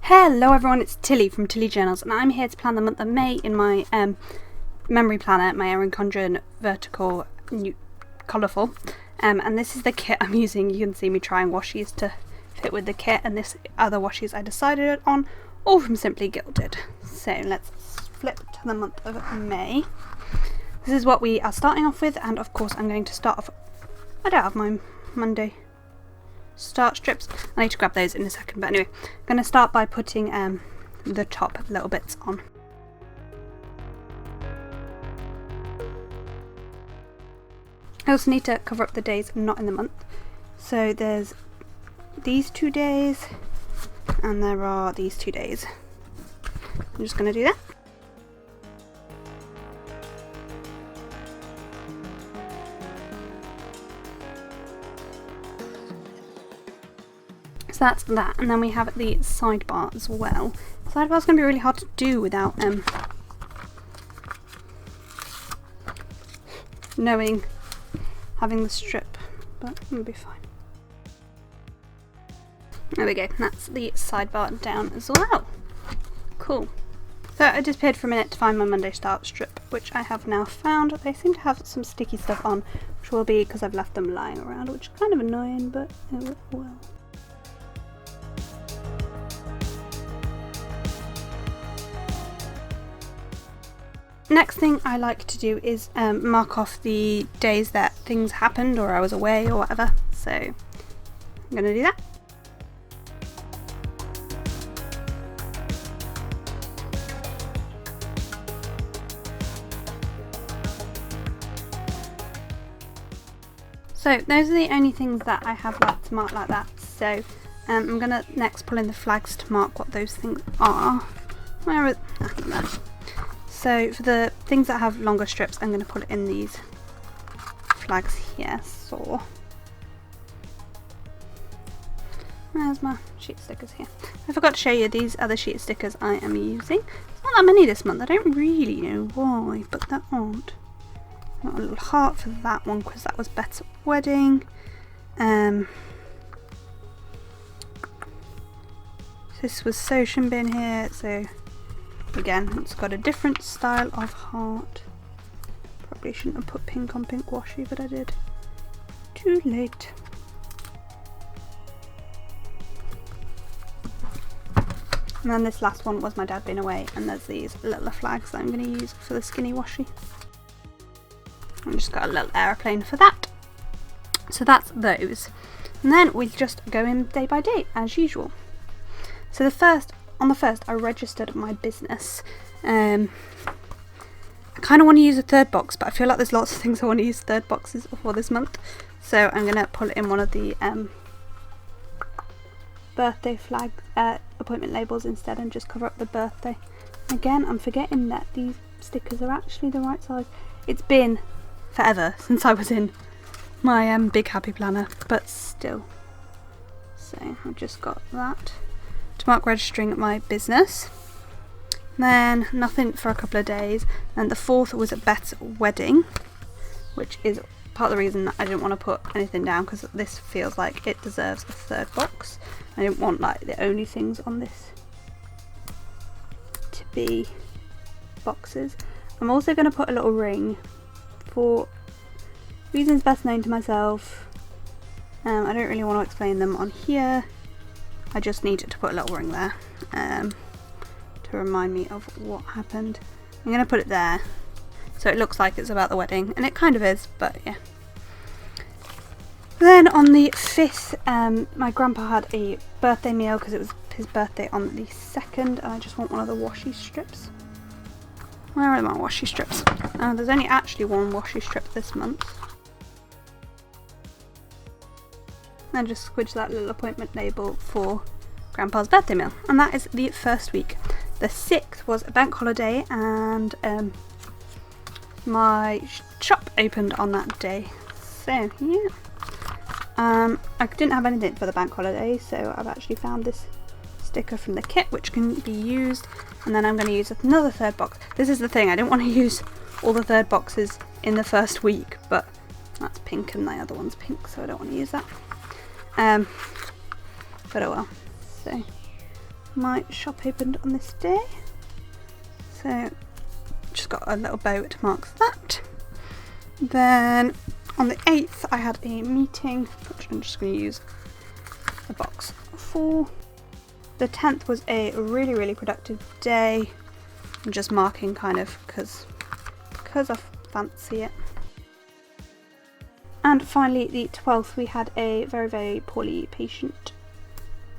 Hello everyone, it's Tilly from Tilly Journals, and I'm here to plan the month of May in my memory planner, my Erin Condren vertical colourful. And this is the kit I'm using. You can see me trying washies to fit with the kit, and this other washies I decided on, all from Simply Gilded. So let's flip to the month of May. This is what we are starting off with, and of course I'm going to start off. I don't have my Monday start strips. I need to grab those in a second, but anyway, I'm going to start by putting the top little bits on. I also need to cover up the days not in the month. So there's these 2 days and there are these 2 days. I'm just going to do that. So that's that, and then we have the sidebar as well. The sidebar's going to be really hard to do without having the strip, but it'll be fine. There we go, that's the sidebar down as well. Cool. So I disappeared for a minute to find my Monday start strip, which I have now found. They seem to have some sticky stuff on, which will be because I've left them lying around, which is kind of annoying, but it will. Next thing I like to do is mark off the days that things happened or I was away or whatever, so I'm going to do that. So those are the only things that I have left to mark like that, so I'm going to next pull in the flags to mark what those things are. Where are there? So for the things that have longer strips, I'm going to put it in these flags here. So where's my sheet stickers here? I forgot to show you these other sheet stickers I am using. It's not that many this month. I don't really know why, but there aren't. Got a little heart for that one because that was Bet's wedding. This was Social Bin here, so again, it's got a different style of heart. Probably shouldn't have put pink on pink washi, but I did. Too late. And then this last one was my dad being away, and there's these little flags that I'm going to use for the skinny washi. I've just got a little aeroplane for that. So that's those. And then we just go in day by day, as usual. So on the first, I registered my business. I kind of want to use a third box, but I feel like there's lots of things I want to use third boxes for this month. So I'm going to pull it in one of the birthday flag appointment labels instead and just cover up the birthday. Again, I'm forgetting that these stickers are actually the right size. It's been forever since I was in my big happy planner, but still. So I've just got that to mark registering my business. Then nothing for a couple of days, and the 4th was at Bet's wedding, which is part of the reason that I didn't want to put anything down, because this feels like it deserves a third box. I didn't want like the only things on this to be boxes. I'm also going to put a little ring for reasons best known to myself. I don't really want to explain them on here. I just needed to put a little ring there to remind me of what happened. I'm going to put it there so it looks like it's about the wedding, and it kind of is, but yeah. Then on the 5th, my grandpa had a birthday meal because it was his birthday on the 2nd, and I just want one of the washi strips. Where are my washi strips? There's only actually one washi strip this month. And just squidge that little appointment label for Grandpa's birthday meal, and that is the first week. The 6th was a bank holiday, and my shop opened on that day, so yeah. I didn't have anything for the bank holiday, so I've actually found this sticker from the kit which can be used, and then I'm going to use another third box. This is the thing, I didn't want to use all the third boxes in the first week, but that's pink and the other one's pink, so I don't want to use that. But oh well. So my shop opened on this day. So just got a little bow to mark that. Then on the 8th I had a meeting, which I'm just going to use a box for. The 10th was a really productive day. I'm just marking kind of because I fancy it. And finally the 12th we had a very poorly patient.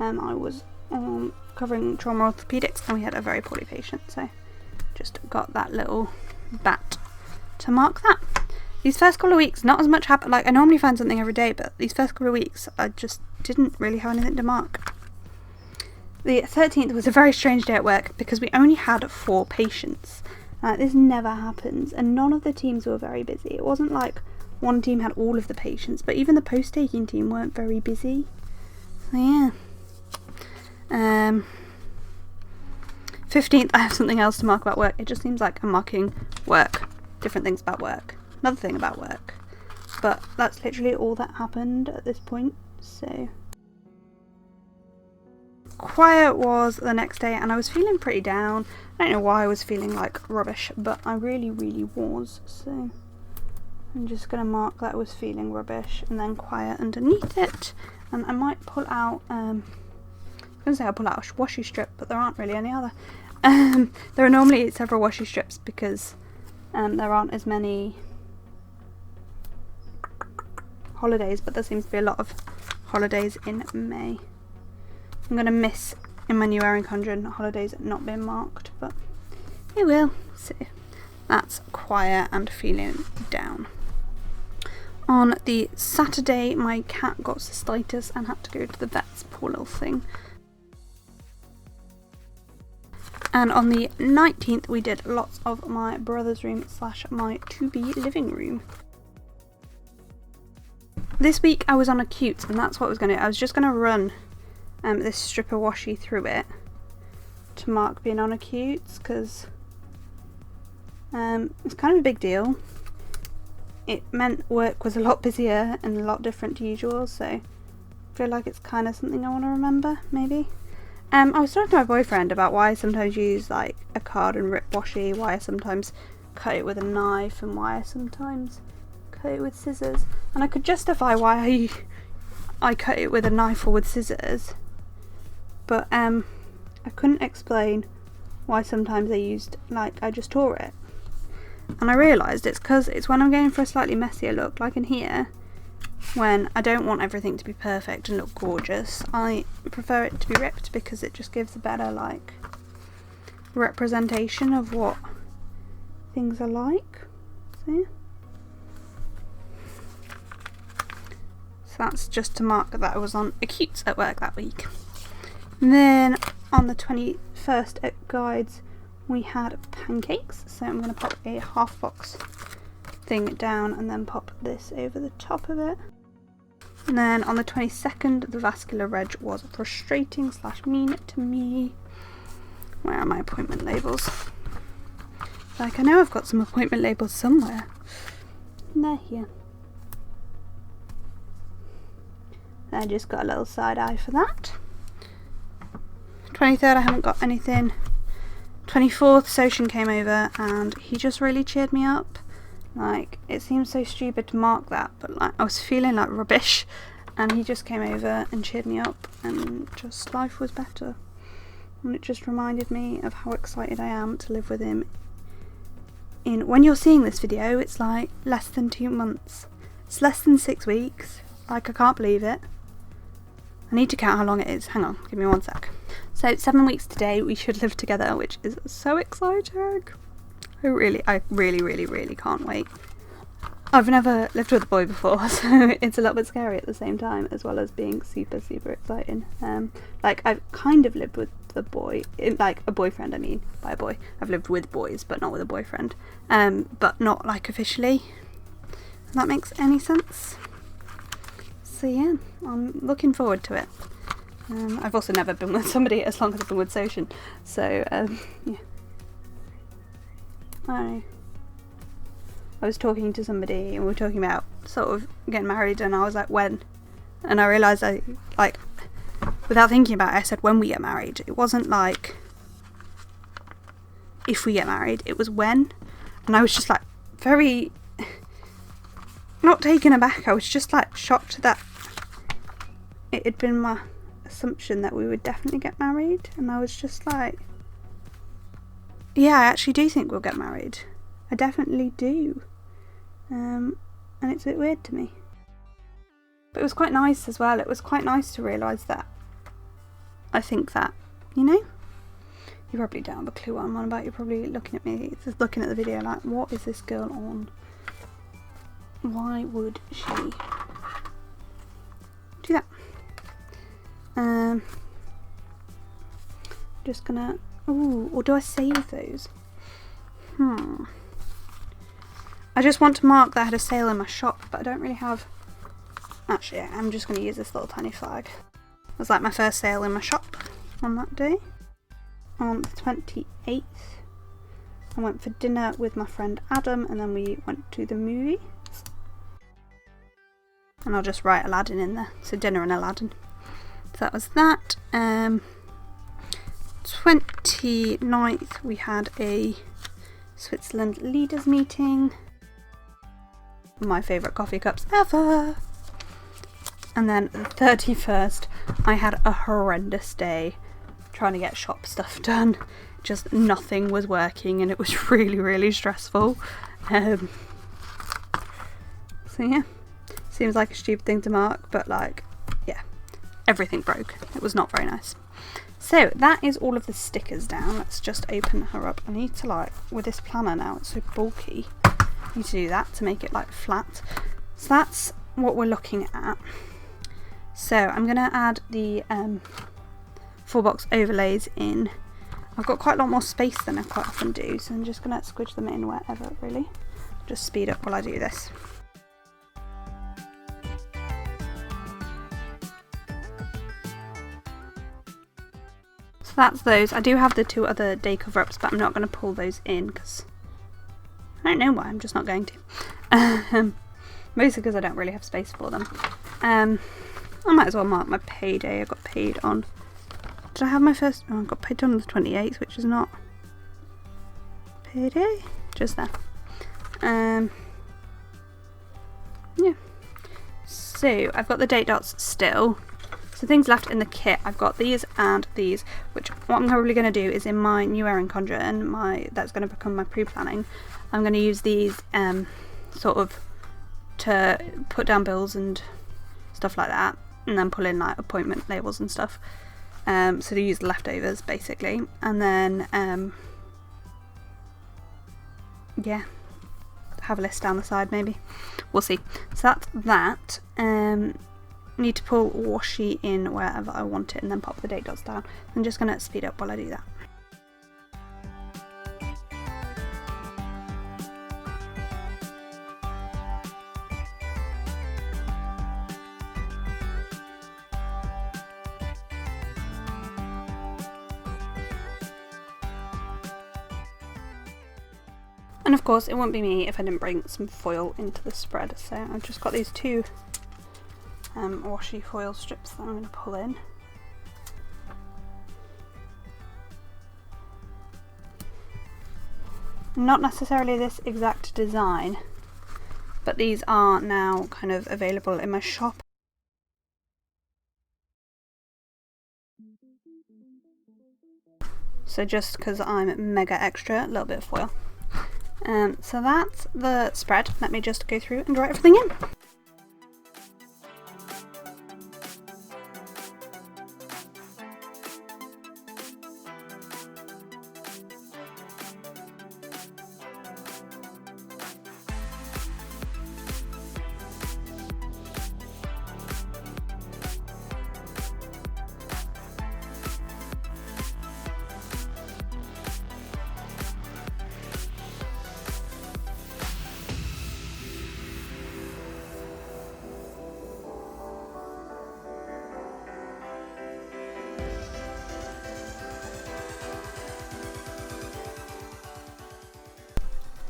I was covering trauma orthopedics and we had a very poorly patient, so just got that little bat to mark that. These first couple of weeks, not as much happened. Like, I normally find something every day, but these first couple of weeks I just didn't really have anything to mark. The 13th was a very strange day at work because we only had 4 patients. This never happens, and none of the teams were very busy. It wasn't like one team had all of the patients, but even the post-taking team weren't very busy. So yeah. 15th, I have something else to mark about work. It just seems like I'm marking work, different things about work, another thing about work. But that's literally all that happened at this point, so. Choir was the next day and I was feeling pretty down. I don't know why I was feeling like rubbish, but I really was, so I'm just going to mark that I was feeling rubbish and then choir underneath it. And I might pull out, I was going to say I'll pull out a washi strip, but there aren't really any other. There are normally several washi strips because there aren't as many holidays, but there seems to be a lot of holidays in May. I'm going to miss in my new Erin Condren holidays not being marked, but it will. So that's choir and feeling down. On the Saturday, my cat got cystitis and had to go to the vet's, poor little thing. And on the 19th, we did lots of my brother's room / my to-be living room. This week I was on acute, and that's what I was going to do. I was just going to run this strip of washi through it to mark being on acutes, because it's kind of a big deal. It meant work was a lot busier and a lot different to usual, so I feel like it's kind of something I want to remember, maybe. I was talking to my boyfriend about why I sometimes use like a card and rip washi, why I sometimes cut it with a knife, and why I sometimes cut it with scissors. And I could justify why I cut it with a knife or with scissors, but I couldn't explain why sometimes I just tore it. And I realised it's because it's when I'm going for a slightly messier look, like in here, when I don't want everything to be perfect and look gorgeous. I prefer it to be ripped because it just gives a better like representation of what things are like. So yeah. So that's just to mark that I was on acute at work that week. And then on the 21st at Guides we had pancakes, so I'm going to pop a half box thing down and then pop this over the top of it. And then on the 22nd, the vascular reg was frustrating / mean to me. Where are my appointment labels? Like, I know I've got some appointment labels somewhere. And they're here. I just got a little side eye for that. 23rd, I haven't got anything. 24th, Soshin came over and he just really cheered me up. Like, it seems so stupid to mark that, but like I was feeling like rubbish and he just came over and cheered me up and just life was better. And it just reminded me of how excited I am to live with him. When you're seeing this video, it's like less than 2 months. It's less than 6 weeks. Like, I can't believe it. I need to count how long it is. Hang on, give me 1 sec. So 7 weeks today we should live together, which is so exciting. I really can't wait. I've never lived with a boy before, so it's a little bit scary at the same time, as well as being super exciting. Like, I've kind of lived with the boy, like a boyfriend, I mean, by a boy. I've lived with boys, but not with a boyfriend. But not like officially. If that makes any sense. So yeah, I'm looking forward to it. I've also never been with somebody as long as I've been with Soshin, so yeah. I was talking to somebody and we were talking about sort of getting married, and I was like, when? And I realised without thinking about it, I said when we get married. It wasn't like if we get married, it was when. And I was just like very, not taken aback, I was just like shocked that it had been my assumption that we would definitely get married. And I was just like, yeah, I actually do think we'll get married. I definitely do. And it's a bit weird to me. But it was quite nice as well. It was quite nice to realise that I think that, you know? You probably don't have a clue what I'm on about. You're probably looking at me, just looking at the video like, what is this girl on? Why would she do that? Just gonna, ooh, or do I save those? I just want to mark that I had a sale in my shop, but I don't really have, actually I'm just going to use this little tiny flag. It was like my first sale in my shop on that day. On the 28th, I went for dinner with my friend Adam, and then we went to the movies. And I'll just write Aladdin in there, so dinner and Aladdin. So that was that. 29th, we had a Switzerland leaders meeting. My favourite coffee cups ever. And then the 31st, I had a horrendous day trying to get shop stuff done. Just nothing was working and it was really, really stressful. So yeah, seems like a stupid thing to mark, but like, yeah, everything broke. It was not very nice. So that is all of the stickers down. Let's just open her up. I need to, like, with this planner now, it's so bulky, I need to do that to make it like flat. So that's what we're looking at. So I'm going to add the 4-box overlays in. I've got quite a lot more space than I quite often do, so I'm just going to squidge them in wherever, really. Just speed up while I do this. So that's those. I do have the 2 other day cover-ups, but I'm not going to pull those in because I don't know why, I'm just not going to. Mostly because I don't really have space for them. I might as well mark my payday. I got paid on, did I have my first, oh, I got paid on the 28th, which is not payday, just there. Yeah, so I've got the date dots still. So things left in the kit, I've got these and these, which what I'm probably going to do is in my new Erin Condren, that's going to become my pre-planning, I'm going to use these sort of to put down bills and stuff like that, and then pull in like appointment labels and stuff. So to use the leftovers basically, and then yeah, have a list down the side maybe. We'll see. So that's that. Need to pull washi in wherever I want it and then pop the date dots down. I'm just going to speed up while I do that. And of course it wouldn't be me if I didn't bring some foil into the spread, so I've just got these 2 washi foil strips that I'm going to pull in. Not necessarily this exact design, but these are now kind of available in my shop. So just because I'm mega extra, a little bit of foil. So that's the spread. Let me just go through and draw everything in.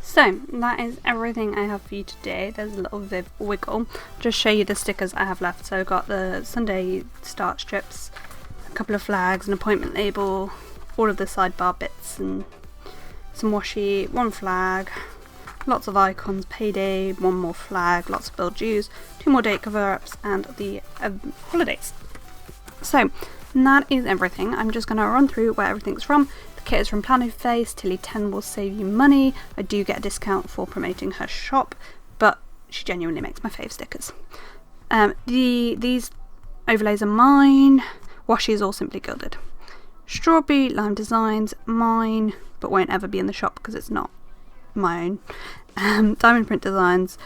So that is everything I have for you today. There's a little wiggle. Just show you the stickers I have left. So I've got the Sunday start strips, couple of flags, an appointment label, all of the sidebar bits, and some washi, one flag, lots of icons, payday, one more flag, lots of bill dues, 2 more date cover-ups, and the holidays. So that is everything. I'm just going to run through where everything's from. The kit is from Plannerface. Tilly 10 will save you money. I do get a discount for promoting her shop, but she genuinely makes my fave stickers. These overlays are mine. Washi is all Simply Gilded. Strawberry Lime Designs, mine, but won't ever be in the shop because it's not my own. Diamond Print Designs,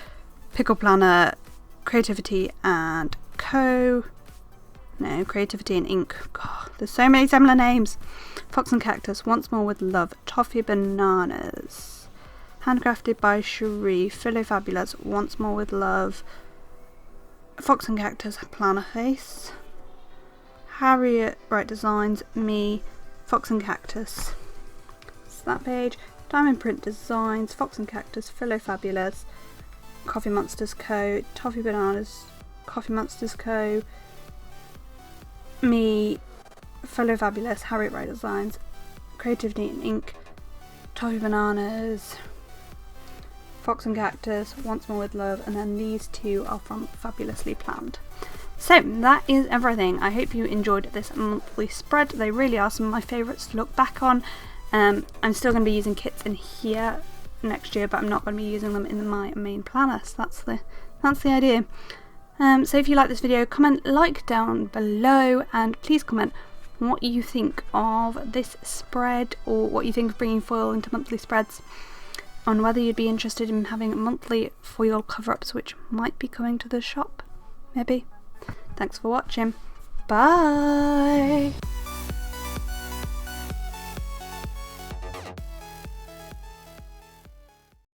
Pickle Planner, Creativity and Co. No, Creativity and Ink. God, there's so many similar names. Fox and Cactus, Once More with Love, Toffee Bananas, Handcrafted by Cherie, Philo Fabulous, Once More with Love, Fox and Cactus, Plannerface, Harriet Bright Designs, me, Fox and Cactus. It's that page. Diamond Print Designs, Fox and Cactus, Philo Fabulous, Coffee Monsters Co., Toffee Bananas, Coffee Monsters Co., me, Philo Fabulous, Harriet Bright Designs, Creativity and Ink, Toffee Bananas, Fox and Cactus, Once More with Love, and then these 2 are from Fabulously Planned. So that is everything. I hope you enjoyed this monthly spread. They really are some of my favourites to look back on. I'm still going to be using kits in here next year, but I'm not going to be using them in my main planner, so that's the idea. So if you like this video, comment like down below, and please comment what you think of this spread, or what you think of bringing foil into monthly spreads, on whether you'd be interested in having monthly foil cover-ups, which might be coming to the shop, maybe. Thanks for watching. Bye!